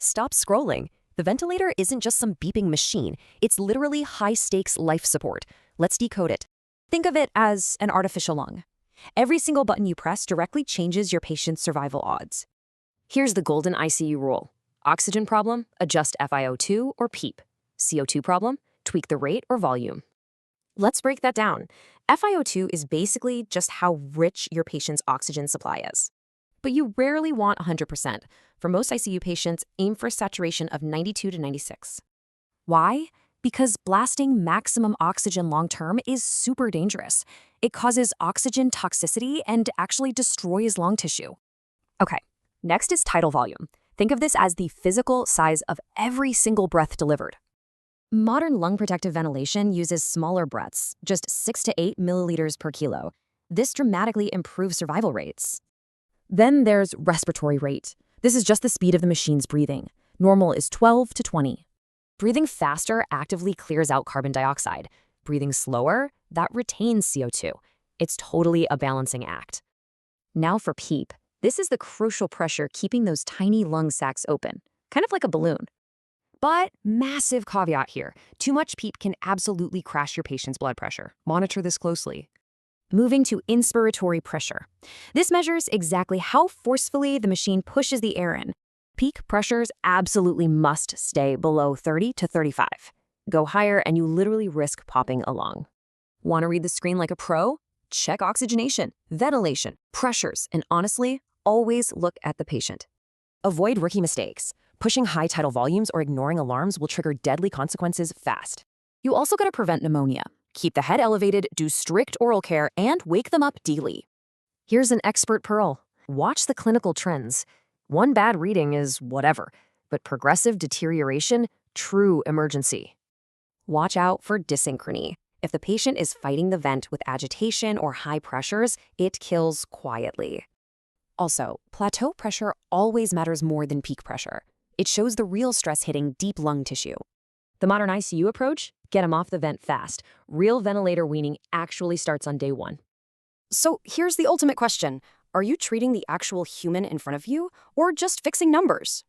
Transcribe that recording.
Stop scrolling. The ventilator isn't just some beeping machine. It's literally high-stakes life support. Let's decode it. Think of it as an artificial lung. Every single button you press directly changes your patient's survival odds. Here's the golden ICU rule. Oxygen problem, adjust FiO2 or PEEP. CO2 problem, tweak the rate or volume. Let's break that down. FiO2 is basically just how rich your patient's oxygen supply is. But you rarely want 100%. For most ICU patients, aim for a saturation of 92 to 96. Why? Because blasting maximum oxygen long-term is super dangerous. It causes oxygen toxicity and actually destroys lung tissue. Okay, next is tidal volume. Think of this as the physical size of every single breath delivered. Modern lung protective ventilation uses smaller breaths, just 6 to 8 milliliters per kilo. This dramatically improves survival rates. Then there's respiratory rate. This is just the speed of the machine's breathing. Normal is 12 to 20. Breathing faster actively clears out carbon dioxide. Breathing slower, that retains CO2. It's totally a balancing act. Now for PEEP. This is the crucial pressure keeping those tiny lung sacs open, kind of like a balloon. But massive caveat here. Too much PEEP can absolutely crash your patient's blood pressure. Monitor this closely. Moving to inspiratory pressure. This measures exactly how forcefully the machine pushes the air in. Peak pressures absolutely must stay below 30 to 35. Go higher and you literally risk popping a lung. Want to read the screen like a pro? Check oxygenation, ventilation, pressures, and honestly, always look at the patient. Avoid rookie mistakes. Pushing high tidal volumes or ignoring alarms will trigger deadly consequences fast. You also got to prevent pneumonia. Keep the head elevated, do strict oral care, and wake them up daily. Here's an expert pearl. Watch the clinical trends. One bad reading is whatever, but progressive deterioration, true emergency. Watch out for dysynchrony. If the patient is fighting the vent with agitation or high pressures, it kills quietly. Also, plateau pressure always matters more than peak pressure. It shows the real stress hitting deep lung tissue. The modern ICU approach? Get them off the vent fast. Real ventilator weaning actually starts on day 1. So here's the ultimate question. Are you treating the actual human in front of you or just fixing numbers?